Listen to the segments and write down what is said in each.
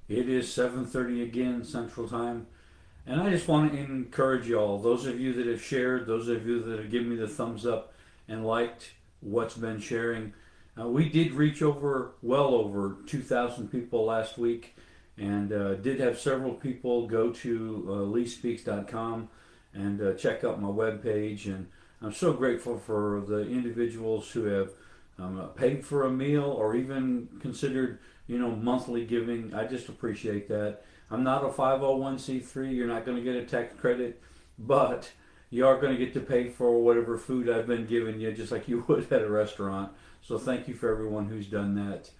It is 7:30 again Central Time, and I just want to encourage you all. Those of you that have shared, those of you that have given me the thumbs up and liked what's been sharing. We did reach well over 2,000 people last week, and did have several people go to leespeaks.com and check out my webpage. And I'm so grateful for the individuals who have paid for a meal or even considered, monthly giving. I just appreciate that. I'm not a 501c3. You're not going to get a tax credit, but you are going to get to pay for whatever food I've been giving you, just like you would at a restaurant. So thank you for everyone who's done that.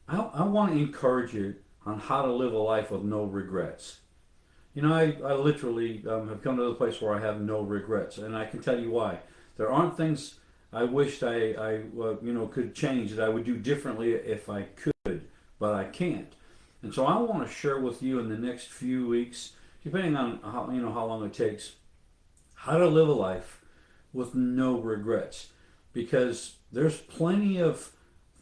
I want to encourage you on how to live a life with no regrets. I literally have come to the place where I have no regrets, and I can tell you why. There aren't things I wished I could change that I would do differently if I could, but I can't. And so I want to share with you in the next few weeks, depending on how long it takes, how to live a life with no regrets, because there's plenty of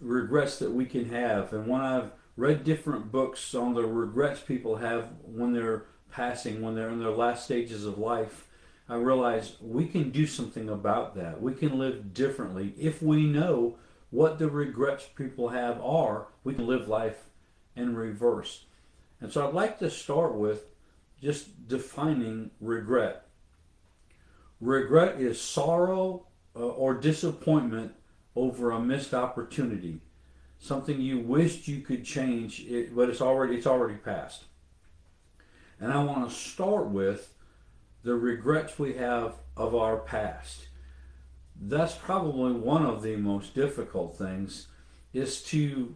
regrets that we can have. And when I've read different books on the regrets people have when they're passing, when they're in their last stages of life, I realize we can do something about that. We can live differently if we know what the regrets people have are. We can live life in reverse. And so I'd like to start with just defining regret. Regret is sorrow or disappointment over a missed opportunity, something you wished you could change, but it's already passed. And I want to start with the regrets we have of our past. That's probably one of the most difficult things, is to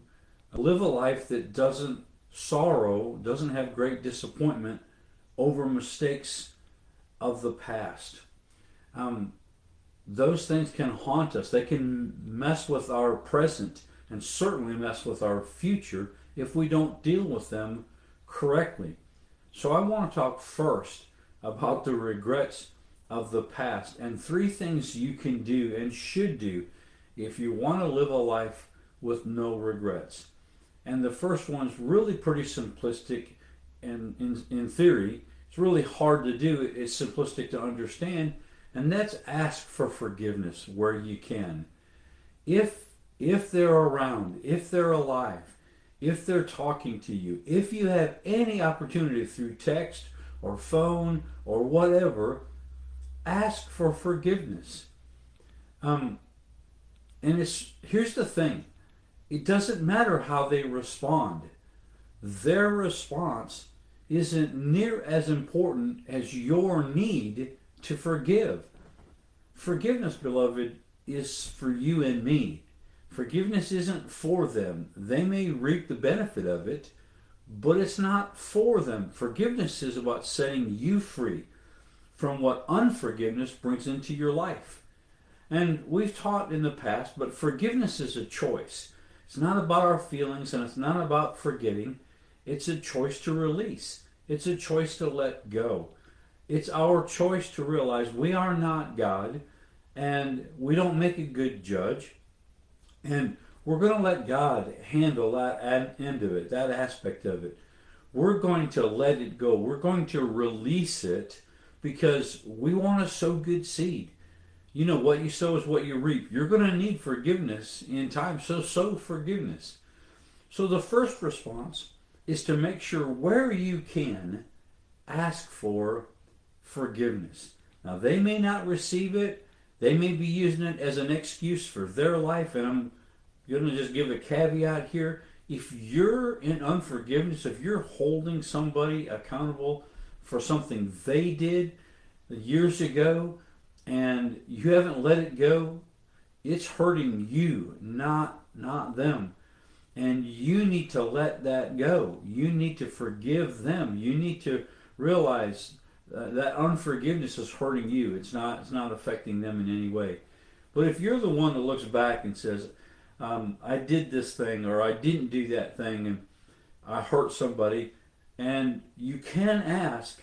live a life that doesn't have great disappointment over mistakes of the past. Um, those things can haunt us. They can mess with our present and certainly mess with our future if we don't deal with them correctly. So I want to talk first about the regrets of the past and three things you can do and should do if you want to live a life with no regrets. And the first one's really pretty simplistic, and in theory, it's really hard to do. It's simplistic to understand, and that's ask for forgiveness where you can. If if they're around, if they're alive, if they're talking to you, if you have any opportunity through text or phone or whatever, ask for forgiveness. Um, and here's the thing: it doesn't matter how they respond. Their response isn't near as important as your need to forgive. Forgiveness, beloved, is for you and me. Forgiveness isn't for them. They may reap the benefit of it, but it's not for them. Forgiveness is about setting you free from what unforgiveness brings into your life. And we've taught in the past, but forgiveness is a choice. It's not about our feelings and it's not about forgetting. It's a choice to release. It's a choice to let go. It's our choice to realize we are not God and we don't make a good judge. And we're going to let God handle that end of it, that aspect of it. We're going to let it go. We're going to release it because we want to sow good seed. You know, what you sow is what you reap. You're going to need forgiveness in time, so sow forgiveness. So the first response is to make sure where you can ask for forgiveness. Now, they may not receive it. They may be using it as an excuse for their life, and I'm going to just give a caveat here. If you're in unforgiveness, if you're holding somebody accountable for something they did years ago and you haven't let it go, it's hurting you, not them. And you need to let that go. You need to forgive them. You need to realize that unforgiveness is hurting you. It's not affecting them in any way. But if you're the one that looks back and says, I did this thing or I didn't do that thing and I hurt somebody, and you can ask.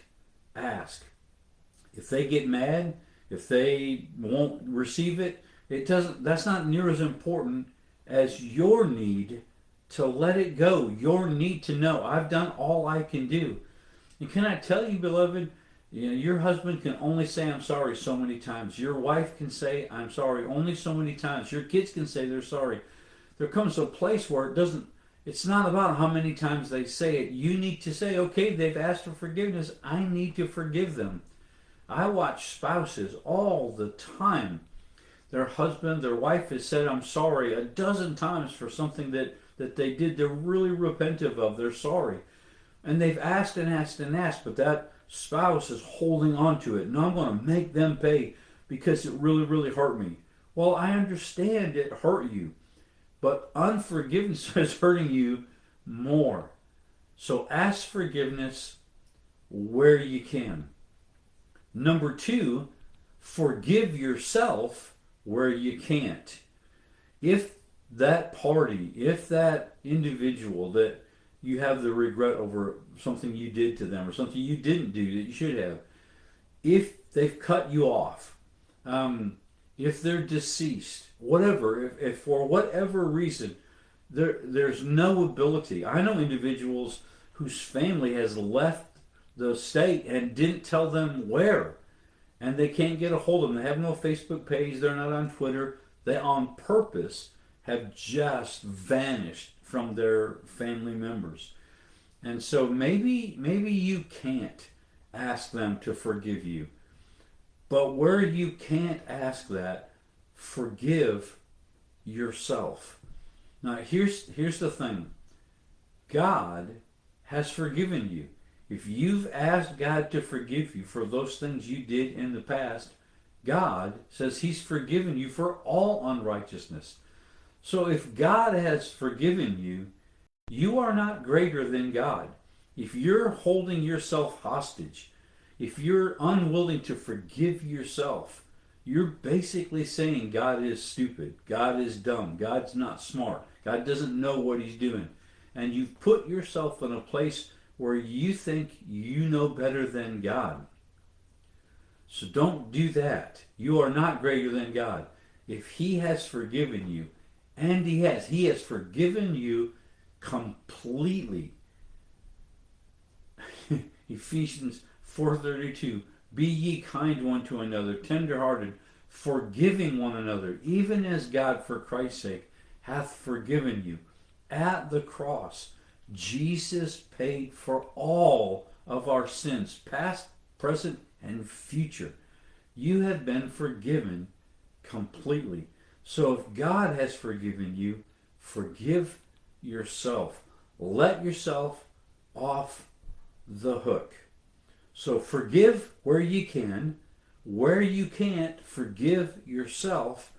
If they get mad, if they won't receive it, it doesn't. That's not near as important as your need to let it go. Your need to know, I've done all I can do. And can I tell you, beloved, your husband can only say I'm sorry so many times. Your wife can say I'm sorry only so many times. Your kids can say they're sorry. There comes a place where it's not about how many times they say it. You need to say, okay, they've asked for forgiveness. I need to forgive them. I watch spouses all the time. Their husband, their wife has said, I'm sorry a dozen times for something that they did they're really repentive of. They're sorry. And they've asked and asked and asked, but that spouse is holding on to it. No, I'm going to make them pay because it really, really hurt me. Well, I understand it hurt you, but unforgiveness is hurting you more. So ask forgiveness where you can. Number two, forgive yourself where you can't. If that party, if that individual that you have the regret over something you did to them or something you didn't do that you should have, if they've cut you off, if they're deceased, whatever, if for whatever reason there's no ability. I know individuals whose family has left the state and didn't tell them where, and they can't get a hold of them. They have no Facebook page. They're not on Twitter. They on purpose have just vanished from their family members. And so maybe you can't ask them to forgive you. But where you can't ask that, forgive yourself. Now here's the thing. God has forgiven you. If you've asked God to forgive you for those things you did in the past, God says He's forgiven you for all unrighteousness. So if God has forgiven you, you are not greater than God. If you're holding yourself hostage, if you're unwilling to forgive yourself, you're basically saying God is stupid, God is dumb, God's not smart, God doesn't know what He's doing. And you've put yourself in a place where you think you know better than God. So don't do that. You are not greater than God. If He has forgiven you, and He has forgiven you completely. Ephesians 4:32, be ye kind one to another, tenderhearted, forgiving one another, even as God for Christ's sake hath forgiven you. At the cross, Jesus paid for all of our sins, past, present, and future. You have been forgiven completely. So if God has forgiven you, forgive yourself. Let yourself off the hook. So forgive where you can. Where you can't, forgive yourself.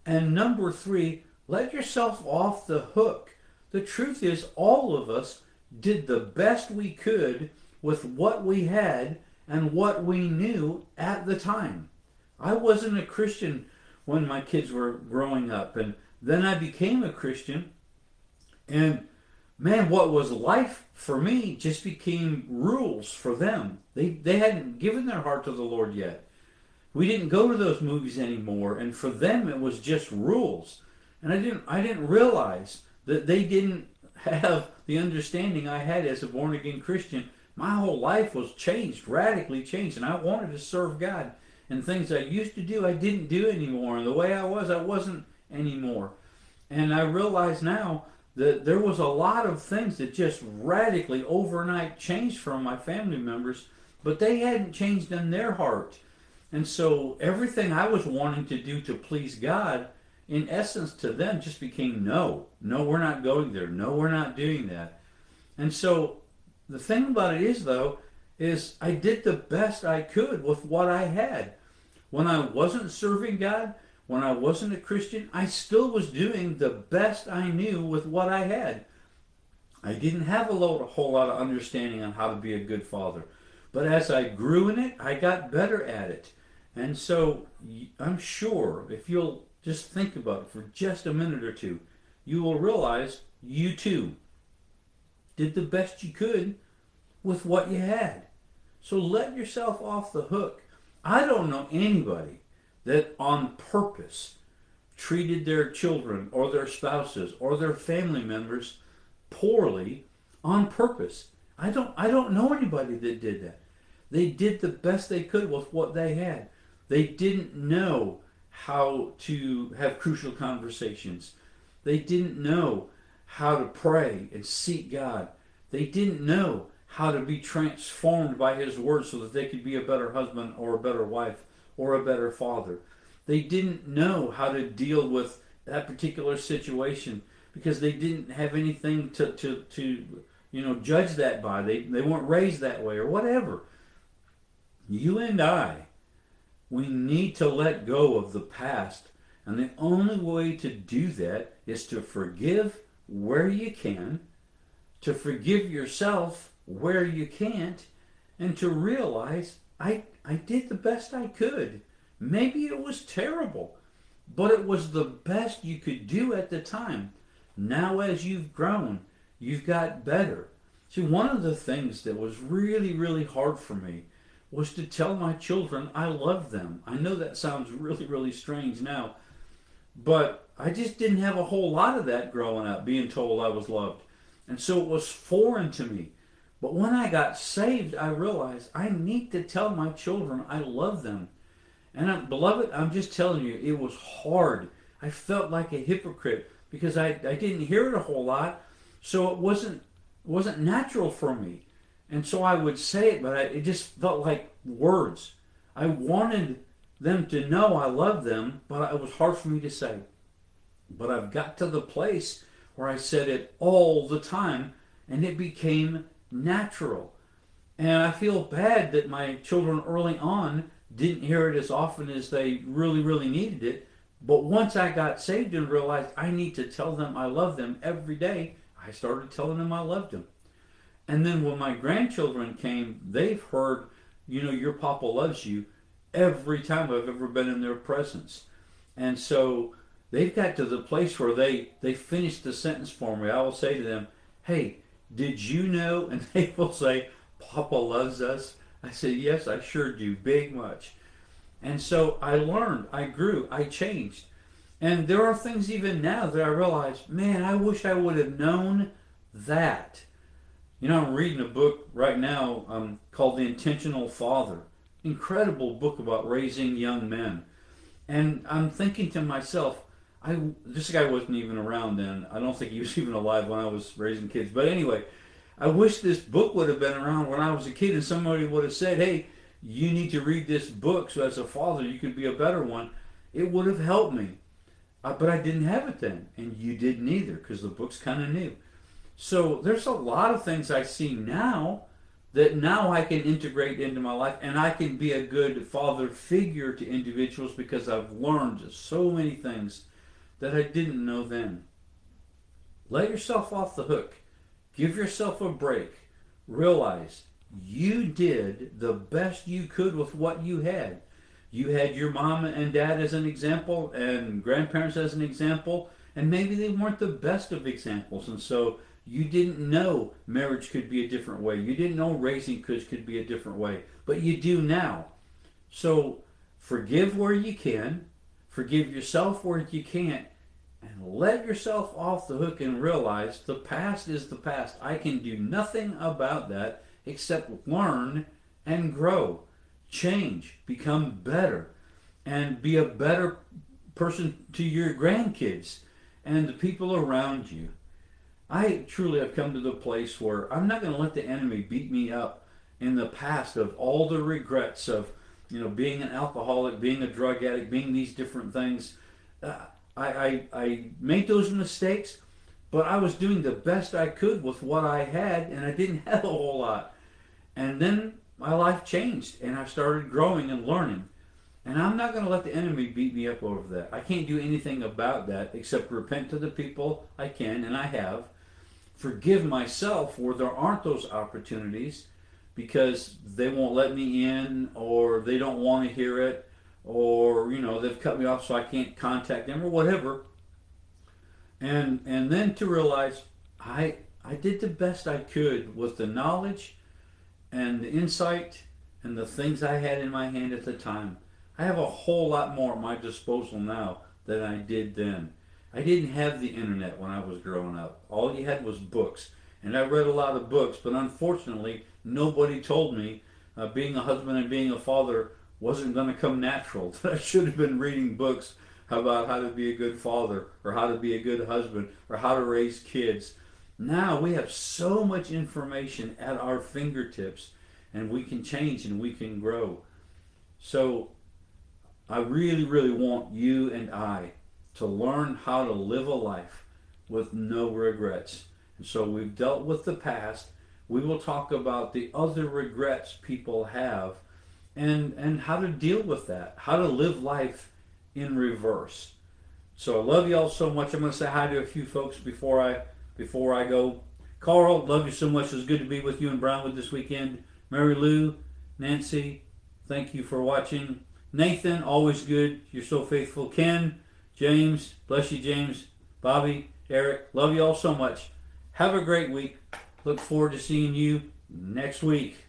And number three, let yourself off the hook. The truth is, all of us did the best we could with what we had and what we knew at the time. I wasn't a Christian when my kids were growing up, and then I became a Christian, and man, what was life for me just became rules for them. They hadn't given their heart to the Lord yet. We didn't go to those movies anymore, and for them it was just rules. And I didn't realize that they didn't have the understanding I had as a born again Christian. My whole life was changed, radically changed, and I wanted to serve God. And things I used to do, I didn't do anymore. And the way I wasn't anymore. And I realize now that there was a lot of things that just radically overnight changed from my family members, but they hadn't changed in their heart. And so everything I was wanting to do to please God, in essence to them just became no, we're not going there. No, we're not doing that. And so the thing about it is, though, is I did the best I could with what I had. When I wasn't serving God, when I wasn't a Christian, I still was doing the best I knew with what I had. I didn't have a whole lot of understanding on how to be a good father. But as I grew in it, I got better at it. And so I'm sure if you'll just think about it for just a minute or two, you will realize you too did the best you could with what you had. So let yourself off the hook. I don't know anybody that on purpose treated their children or their spouses or their family members poorly on purpose. I don't know anybody that did that. They did the best they could with what they had. They didn't know how to have crucial conversations. They didn't know how to pray and seek God. They didn't know how to be transformed by His Word so that they could be a better husband or a better wife or a better father. They didn't know how to deal with that particular situation because they didn't have anything to judge that by. They weren't raised that way or whatever. You and I, we need to let go of the past. And the only way to do that is to forgive where you can, to forgive yourself where you can't, and to realize I did the best I could. Maybe it was terrible, but it was the best you could do at the time. Now, as you've grown, you've got better. See, one of the things that was really, really hard for me was to tell my children I love them. I know that sounds really, really strange now, but I just didn't have a whole lot of that growing up, being told I was loved. And so it was foreign to me. But when I got saved, I realized I need to tell my children I love them. And beloved, I'm just telling you, it was hard. I felt like a hypocrite because I didn't hear it a whole lot, so it wasn't natural for me. And so I would say it, but it just felt like words. I wanted them to know I love them, but it was hard for me to say. But I've got to the place where I said it all the time, and it became natural. And I feel bad that my children early on didn't hear it as often as they really, really needed it. But once I got saved and realized I need to tell them I love them every day, I started telling them I loved them. And then when my grandchildren came, they've heard, your papa loves you every time I've ever been in their presence. And so they've got to the place where they finish the sentence for me. I will say to them, hey, did you know? And they will say, Papa loves us. I say, yes, I sure do, big much. And so I learned, I grew, I changed. And there are things even now that I realize, man, I wish I would have known that. I'm reading a book right now called The Intentional Father. Incredible book about raising young men. And I'm thinking to myself, this guy wasn't even around then. I don't think he was even alive when I was raising kids. But anyway, I wish this book would have been around when I was a kid and somebody would have said, hey, you need to read this book so as a father you can be a better one. It would have helped me. But I didn't have it then. And you didn't either because the book's kind of new. So there's a lot of things I see now that now I can integrate into my life and I can be a good father figure to individuals because I've learned so many things that I didn't know then. Let yourself off the hook. Give yourself a break. Realize you did the best you could with what you had. You had your mom and dad as an example and grandparents as an example, and maybe they weren't the best of examples. And so you didn't know marriage could be a different way. You didn't know raising kids could be a different way, but you do now. So forgive where you can, forgive yourself where you can't, and let yourself off the hook and realize the past is the past. I can do nothing about that except learn and grow, change, become better, and be a better person to your grandkids and the people around you. I truly have come to the place where I'm not going to let the enemy beat me up in the past of all the regrets of, being an alcoholic, being a drug addict, being these different things. I made those mistakes, but I was doing the best I could with what I had, and I didn't have a whole lot. And then my life changed, and I started growing and learning. And I'm not going to let the enemy beat me up over that. I can't do anything about that except repent to the people I can, and I have. Forgive myself where there aren't those opportunities because they won't let me in or they don't want to hear it or, they've cut me off so I can't contact them or whatever. And then to realize I did the best I could with the knowledge and the insight and the things I had in my hand at the time. I have a whole lot more at my disposal now than I did then. I didn't have the internet when I was growing up. All you had was books. And I read a lot of books, but unfortunately, nobody told me being a husband and being a father wasn't going to come natural. That I should have been reading books about how to be a good father, or how to be a good husband, or how to raise kids. Now we have so much information at our fingertips, and we can change and we can grow. So I really, really want you and I to learn how to live a life with no regrets. And so we've dealt with the past. We will talk about the other regrets people have, and how to deal with that, how to live life in reverse. So I love y'all so much. I'm going to say hi to a few folks before I go. Carl, love you so much. It was good to be with you in Brownwood this weekend. Mary Lou, Nancy, thank you for watching. Nathan, always good. You're so faithful. Ken, James, bless you, James. Bobby, Eric, love you all so much. Have a great week. Look forward to seeing you next week.